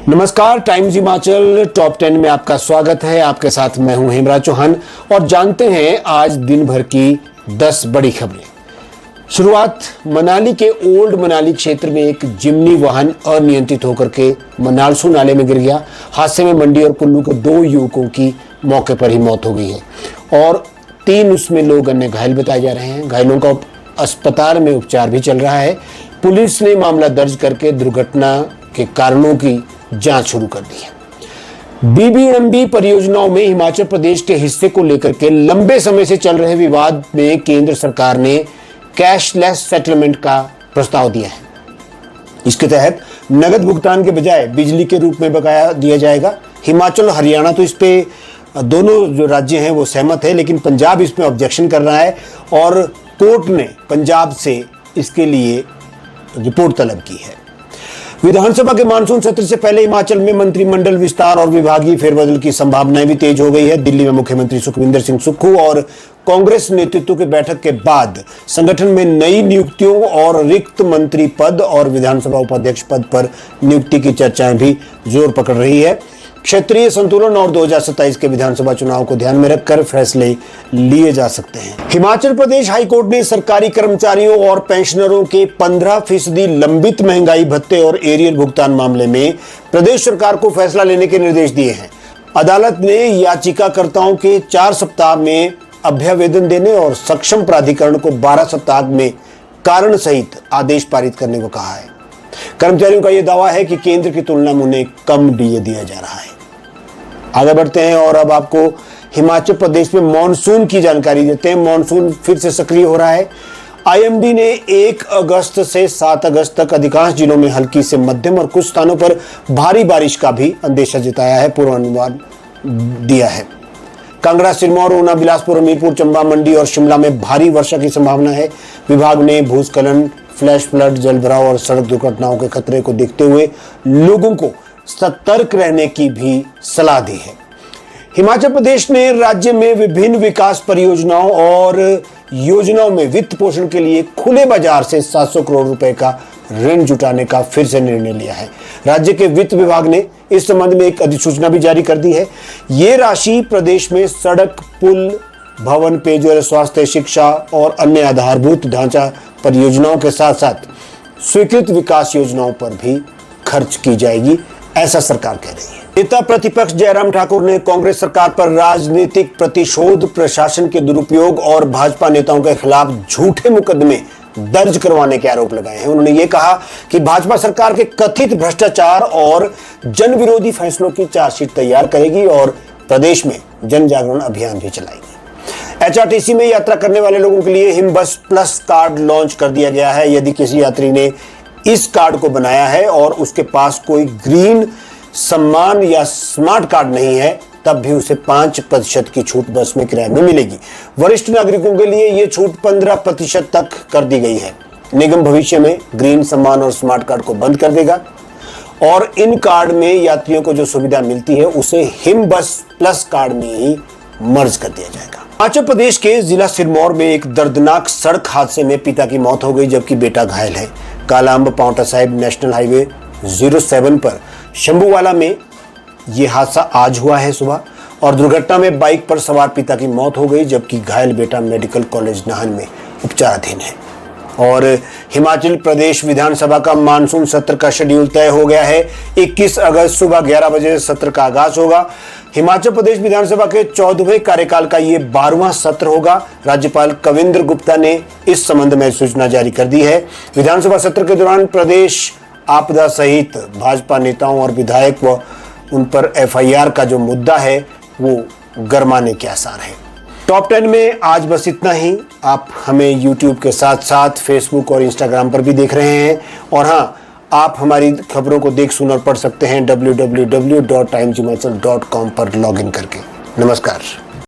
नमस्कार, times Himachal top 10 में आपका स्वागत है। आपके साथ मैं हूं हेमराज चौहान और जानते हैं आज दिन भर की 10 बड़ी खबरें। शुरुआत मनाली के ओल्ड मनाली क्षेत्र में एक जिम्नी वाहन अनियंत्रित होकर के मनालसू नाले में गिर गया। हादसे में मंडी और कुल्लू के 2 युवकों की मौके पर ही मौत हो गई है और 3 उसमें लोग अन्य घायल बताए जा रहे हैं। घायलों का अस्पताल में उपचार भी चल रहा है। पुलिस ने मामला दर्ज करके दुर्घटना के कारणों की जांच शुरू कर दी है। बीबीएमबी परियोजनाओं में हिमाचल प्रदेश के हिस्से को लेकर के लंबे समय से चल रहे विवाद में केंद्र सरकार ने कैशलेस सेटलमेंट का प्रस्ताव दिया है। इसके तहत नगद भुगतान के बजाय बिजली के रूप में बकाया दिया जाएगा। हिमाचल और हरियाणा तो इस पे दोनों जो राज्य हैं वो सहमत है, लेकिन पंजाब इसमें ऑब्जेक्शन कर रहा है और कोर्ट ने पंजाब से इसके लिए रिपोर्ट तलब की है। विधानसभा के मानसून सत्र से पहले हिमाचल में मंत्रिमंडल विस्तार और विभागीय फेरबदल की संभावनाएं भी तेज हो गई है। दिल्ली में मुख्यमंत्री सुखविंदर सिंह सुक्खू और कांग्रेस नेतृत्व की बैठक के बाद संगठन में नई नियुक्तियों और रिक्त मंत्री पद और विधानसभा उपाध्यक्ष पद पर नियुक्ति की चर्चाएं भी जोर पकड़ रही है। क्षेत्रीय संतुलन और 2027 के विधानसभा चुनाव को ध्यान में रखकर फैसले लिए जा सकते हैं। हिमाचल प्रदेश हाईकोर्ट ने सरकारी कर्मचारियों और पेंशनरों के 15% लंबित महंगाई भत्ते और एरियर भुगतान मामले में प्रदेश सरकार को फैसला लेने के निर्देश दिए हैं। अदालत ने याचिकाकर्ताओं के 4 सप्ताह में अभ्यावेदन देने और सक्षम प्राधिकरण को 12 सप्ताह में कारण सहित आदेश पारित करने को कहा है। कर्मचारियों का यह दावा है कि केंद्र की तुलना में उन्हें कम डीए दिया जा रहा है। आगे बढ़ते हैं और अब आपको हिमाचल प्रदेश में मॉनसून की जानकारी देते हैं। मॉनसून फिर से सक्रिय हो रहा है। आईएमडी ने 1 अगस्त से 7 अगस्त तक अधिकांश जिलों में हल्की से मध्यम और कुछ स्थानों पर भारी बारिश का भी अंदेशा जताया है, पूर्वानुमान दिया है। कांगड़ा, सिरमौर, ऊना, बिलासपुर, हमीरपुर, चंबा, मंडी और शिमला में भारी वर्षा की संभावना है। विभाग ने भूस्खलन, फ्लैश फ्लड, जलभराव और सड़क दुर्घटनाओं के खतरे को देखते हुए लोगों को सतर्क रहने की भी सलाह दी है। हिमाचल प्रदेश ने राज्य में विभिन्न विकास परियोजनाओं और योजनाओं में वित्त पोषण के लिए खुले बाजार से 700 करोड़ रुपए का ऋण जुटाने का फिर से निर्णय लिया है। राज्य के वित्त विभाग ने इस संबंध में एक अधिसूचना भी जारी कर दी है। ये राशि प्रदेश में सड़क, पुल, भवन, पेयजल, स्वास्थ्य, शिक्षा और अन्य आधारभूत ढांचा परियोजनाओं के साथ साथ स्वीकृत विकास योजनाओं पर भी खर्च की जाएगी, ऐसा सरकार कह रही है। नेता प्रतिपक्ष जयराम ठाकुर ने कांग्रेस सरकार पर राजनीतिक प्रतिशोध, प्रशासन के दुरुपयोग और भाजपा नेताओं के खिलाफ झूठे मुकदमे दर्ज करवाने के आरोप लगाए हैं। उन्होंने ये कहा कि भाजपा सरकार के कथित भ्रष्टाचार और जन विरोधी फैसलों की चार्जशीट तैयार करेगी और प्रदेश में जन जागरण अभियान भी चलाएगी। एचआरटीसी में यात्रा करने वाले लोगों के लिए हिम बस प्लस कार्ड लॉन्च कर दिया गया है। यदि किसी यात्री ने इस कार्ड को बनाया है और उसके पास कोई ग्रीन सम्मान या स्मार्ट कार्ड नहीं है, तब भी उसे 5% की छूट बस में किराए में मिलेगी। वरिष्ठ नागरिकों के लिए यह छूट 15% तक कर दी गई है। निगम भविष्य में ग्रीन सम्मान और स्मार्ट कार्ड को बंद कर देगा और इन कार्ड में यात्रियों को जो सुविधा मिलती है उसे हिम बस प्लस कार्ड में ही मर्ज कर दिया जाएगा। हिमाचल प्रदेश के जिला सिरमौर में एक दर्दनाक सड़क हादसे में पिता की मौत हो गई जबकि बेटा घायल है। कालाअंब पांवटा साहिब नेशनल हाईवे 07 पर शंभूवाला में यह हादसा आज हुआ है सुबह और दुर्घटना में बाइक पर सवार पिता की मौत हो गई जबकि घायल बेटा मेडिकल कॉलेज नाहन में उपचाराधीन है। और हिमाचल प्रदेश विधानसभा का मानसून सत्र का शेड्यूल तय हो गया है। 21 अगस्त सुबह 11 बजे सत्र का आगाज होगा। हिमाचल प्रदेश विधानसभा के 14वें कार्यकाल का ये 12वां सत्र होगा। राज्यपाल कविंद्र गुप्ता ने इस संबंध में सूचना जारी कर दी है। विधानसभा सत्र के दौरान प्रदेश आपदा सहित भाजपा नेताओं और विधायक व उन पर एफआईआर का जो मुद्दा है वो गरमाने के आसार है। टॉप 10 में आज बस इतना ही। आप हमें यूट्यूब के साथ साथ फेसबुक और इंस्टाग्राम पर भी देख रहे हैं और हाँ, आप हमारी खबरों को देख, सुन और पढ़ सकते हैं www.timeshimachal.com पर लॉगिन करके। नमस्कार।